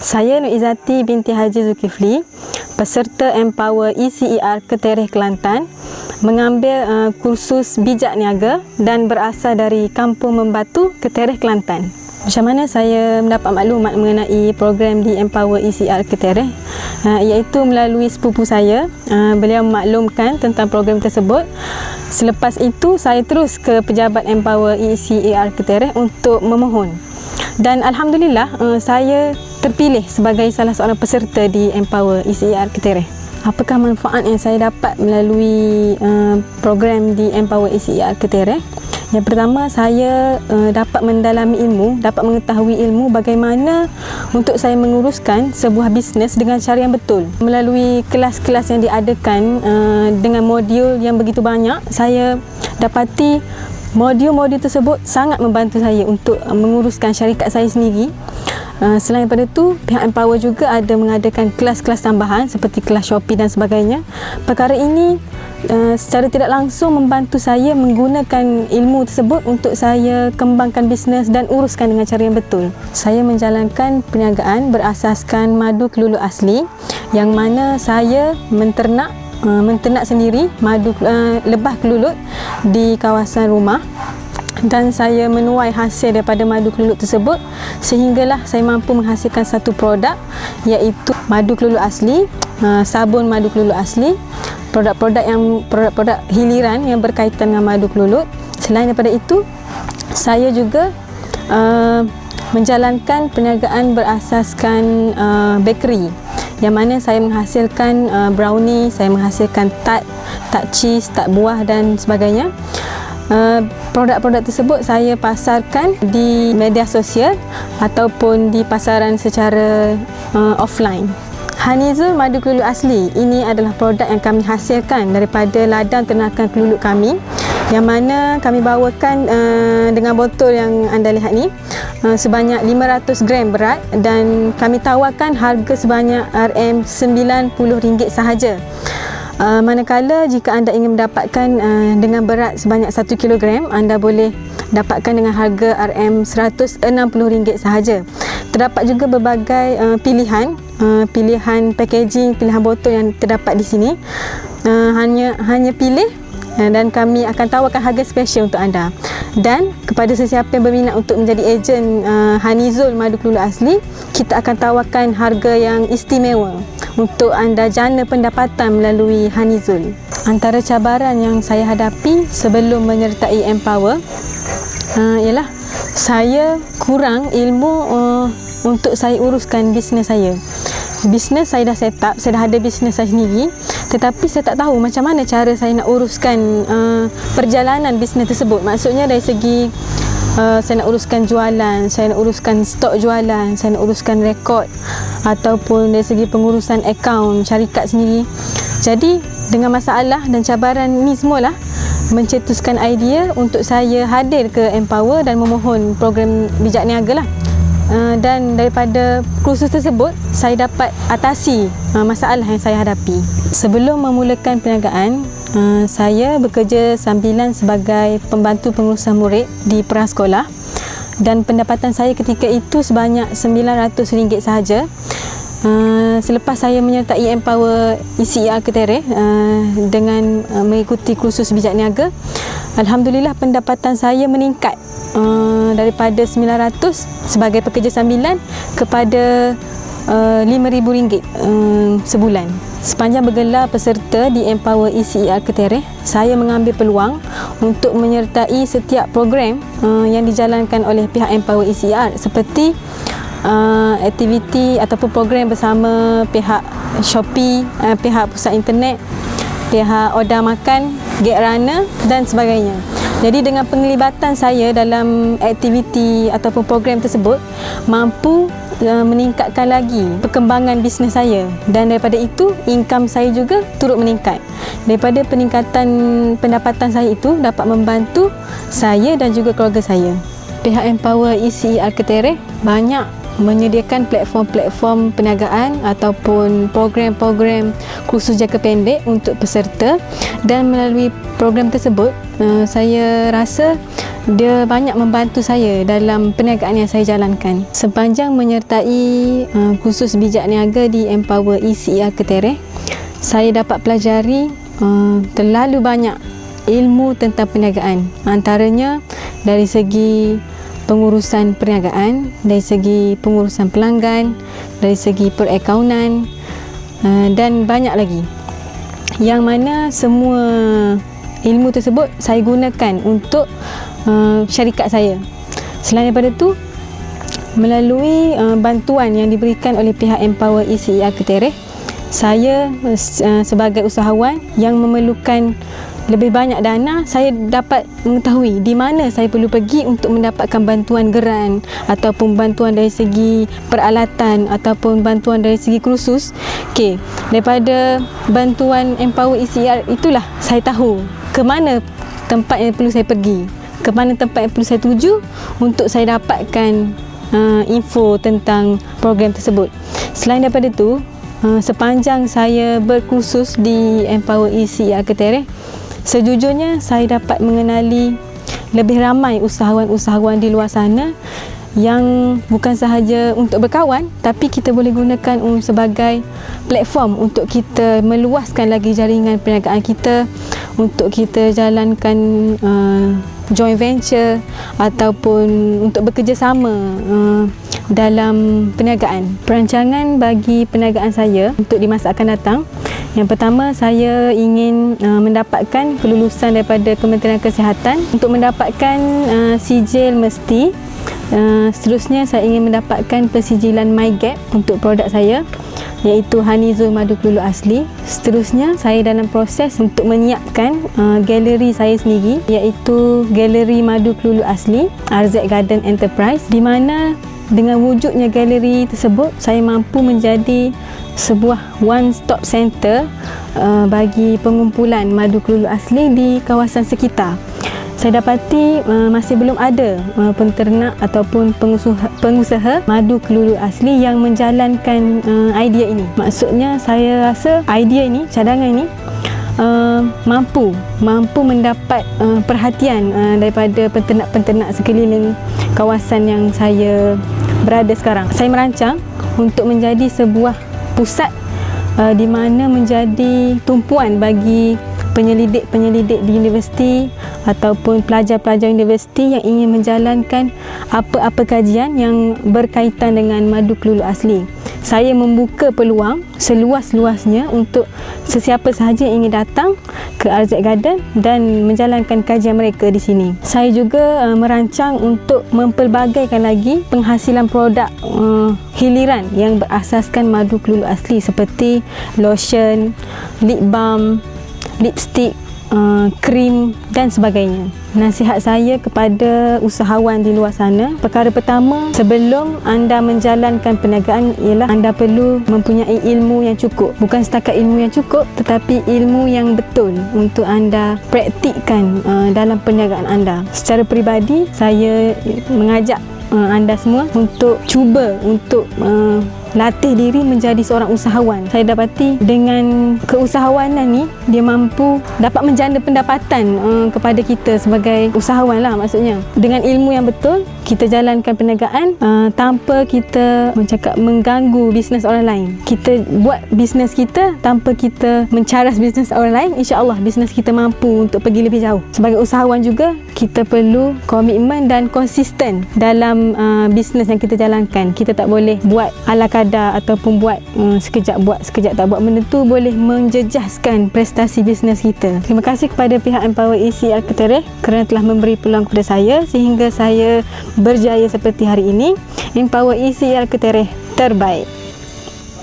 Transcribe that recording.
Saya Nur Izzati binti Haji Zulkifli, peserta Empower ECER Ketereh Kelantan, mengambil kursus bijak niaga dan berasal dari Kampung Membatu, Ketereh, Kelantan. Macam mana saya mendapat maklumat mengenai program di Empower ECER Ketereh? Iaitu melalui sepupu saya. Beliau memaklumkan tentang program tersebut. Selepas itu, saya terus ke pejabat Empower ECER Ketereh untuk memohon. Dan Alhamdulillah, saya terpilih sebagai salah seorang peserta di Empower ECER Ketereh. Apakah manfaat yang saya dapat melalui program di Empower ECER Ketereh? Yang pertama, saya dapat mendalami ilmu, dapat mengetahui ilmu bagaimana untuk saya menguruskan sebuah bisnes dengan cara yang betul. Melalui kelas-kelas yang diadakan dengan modul yang begitu banyak, saya dapati modul-modul tersebut sangat membantu saya untuk menguruskan syarikat saya sendiri. Selain daripada itu, pihak Empower juga ada mengadakan kelas-kelas tambahan seperti kelas Shopee dan sebagainya. Perkara ini secara tidak langsung membantu saya menggunakan ilmu tersebut untuk saya kembangkan bisnes dan uruskan dengan cara yang betul. Saya menjalankan perniagaan berasaskan madu keluluk asli, yang mana saya menternak sendiri madu lebah keluluk di kawasan rumah, dan saya menuai hasil daripada madu keluluk tersebut sehinggalah saya mampu menghasilkan satu produk, iaitu madu keluluk asli, sabun madu keluluk asli, produk-produk hiliran yang berkaitan dengan madu keluluk. Selain daripada itu, saya juga menjalankan perniagaan berasaskan bakery, yang mana saya menghasilkan brownie, saya menghasilkan tart cheese, tart buah dan sebagainya. Produk-produk tersebut saya pasarkan di media sosial ataupun di pasaran secara offline. Hanizul madu keluluk asli, ini adalah produk yang kami hasilkan daripada ladang ternakan keluluk kami, yang mana kami bawakan dengan botol yang anda lihat ni, sebanyak 500 gram berat, dan kami tawarkan harga sebanyak RM90 sahaja. Manakala jika anda ingin mendapatkan dengan berat sebanyak 1 kilogram, anda boleh dapatkan dengan harga RM160 sahaja. Terdapat juga berbagai pilihan packaging, pilihan botol yang terdapat di sini. Hanya pilih dan kami akan tawarkan harga special untuk anda. Dan kepada sesiapa yang berminat untuk menjadi ejen Hanizul madu keluluk asli, kita akan tawarkan harga yang istimewa untuk anda jana pendapatan melalui Hanizul. Antara cabaran yang saya hadapi sebelum menyertai Empower ialah saya kurang ilmu untuk saya uruskan bisnes saya. Bisnes saya dah set up, saya dah ada bisnes saya sendiri, tetapi saya tak tahu macam mana cara saya nak uruskan perjalanan bisnes tersebut. Maksudnya dari segi saya nak uruskan jualan, saya nak uruskan stok jualan, saya nak uruskan rekod, ataupun dari segi pengurusan akaun syarikat sendiri. Jadi dengan masalah dan cabaran ni semualah mencetuskan idea untuk saya hadir ke Empower dan memohon program bijak niaga lah. Dan daripada kursus tersebut, saya dapat atasi masalah yang saya hadapi. Sebelum memulakan perniagaan, saya bekerja sambilan sebagai pembantu pengurusan murid di prasekolah, dan pendapatan saya ketika itu sebanyak RM900 sahaja. Selepas saya menyertai Empower ECER Ketereh dengan mengikuti kursus bijak niaga, Alhamdulillah pendapatan saya meningkat daripada RM900 sebagai pekerja sambilan kepada RM5,000 sebulan. Sepanjang bergelar peserta di Empower ECER Ketereh, saya mengambil peluang untuk menyertai setiap program yang dijalankan oleh pihak Empower ECER, seperti aktiviti ataupun program bersama pihak Shopee, pihak pusat internet, pihak order makan, gate runner dan sebagainya. Jadi dengan penglibatan saya dalam aktiviti ataupun program tersebut, mampu meningkatkan lagi perkembangan bisnes saya, dan daripada itu income saya juga turut meningkat. Daripada peningkatan pendapatan saya itu dapat membantu saya dan juga keluarga saya. Pihak Empower ECER Ketereh banyak menyediakan platform-platform perniagaan ataupun program-program kursus jangka pendek untuk peserta, dan melalui program tersebut saya rasa dia banyak membantu saya dalam perniagaan yang saya jalankan. Sepanjang menyertai kursus bijak niaga di Empower ECER Ketereh, saya dapat pelajari terlalu banyak ilmu tentang perniagaan, antaranya dari segi pengurusan perniagaan, dari segi pengurusan pelanggan, dari segi perakaunan, dan banyak lagi, yang mana semua ilmu tersebut saya gunakan untuk syarikat saya. Selain daripada itu, melalui bantuan yang diberikan oleh pihak Empower ECER Ketereh, saya sebagai usahawan yang memerlukan lebih banyak dana, saya dapat mengetahui di mana saya perlu pergi untuk mendapatkan bantuan geran ataupun bantuan dari segi peralatan ataupun bantuan dari segi kursus. Okey, daripada bantuan Empower ECER itulah saya tahu ke mana tempat yang perlu saya pergi, ke mana tempat yang perlu saya tuju untuk saya dapatkan info tentang program tersebut. Selain daripada itu, sepanjang saya berkursus di Empower ECER Ketereh, sejujurnya saya dapat mengenali lebih ramai usahawan-usahawan di luar sana yang bukan sahaja untuk berkawan, tapi kita boleh gunakan sebagai platform untuk kita meluaskan lagi jaringan perniagaan kita, untuk kita jalankan joint venture ataupun untuk bekerjasama dalam perniagaan. Perancangan bagi perniagaan saya untuk di masa akan datang, yang pertama, saya ingin mendapatkan kelulusan daripada Kementerian Kesihatan untuk mendapatkan sijil mesti. Seterusnya, saya ingin mendapatkan persijilan MyGap untuk produk saya, iaitu Honeyzone Madu Kelulu Asli. Seterusnya, saya dalam proses untuk menyiapkan galeri saya sendiri, iaitu Galeri Madu Kelulu Asli RZ Garden Enterprise, di mana dengan wujudnya galeri tersebut, saya mampu menjadi sebuah one-stop center bagi pengumpulan madu kelulu asli di kawasan sekitar. Saya dapati masih belum ada penternak ataupun pengusaha madu kelulu asli yang menjalankan idea ini. Maksudnya, saya rasa idea ini, cadangan ini mampu mendapat perhatian daripada penternak-penternak sekeliling kawasan yang saya berada sekarang. Saya merancang untuk menjadi sebuah pusat di mana menjadi tumpuan bagi penyelidik-penyelidik di universiti ataupun pelajar-pelajar universiti yang ingin menjalankan apa-apa kajian yang berkaitan dengan madu kelulu asli. Saya membuka peluang seluas-luasnya untuk sesiapa sahaja yang ingin datang ke RZ Garden dan menjalankan kajian mereka di sini. Saya juga merancang untuk mempelbagaikan lagi penghasilan produk hiliran yang berasaskan madu kelulu asli seperti lotion, lip balm, lipstick, krim dan sebagainya. Nasihat saya kepada usahawan di luar sana, perkara pertama, sebelum anda menjalankan perniagaan ialah anda perlu mempunyai ilmu yang cukup. Bukan setakat ilmu yang cukup, tetapi ilmu yang betul untuk anda praktikkan dalam perniagaan anda. Secara peribadi, saya mengajak anda semua untuk cuba untuk latih diri menjadi seorang usahawan. Saya dapati dengan keusahawanan ni, dia mampu dapat menjana pendapatan kepada kita sebagai usahawan lah, maksudnya. Dengan ilmu yang betul, kita jalankan perniagaan tanpa kita mengganggu bisnes orang lain. Kita buat bisnes kita tanpa kita mencaras bisnes orang lain, insya-Allah bisnes kita mampu untuk pergi lebih jauh. Sebagai usahawan juga, kita perlu komitmen dan konsisten dalam bisnes yang kita jalankan. Kita tak boleh buat ala kadar ataupun buat sekejap tak buat. Benda tu boleh menjejaskan prestasi bisnes kita. Terima kasih kepada pihak Empower ECER Ketereh kerana telah memberi peluang kepada saya sehingga saya berjaya seperti hari ini. Empower ECER Ketereh terbaik.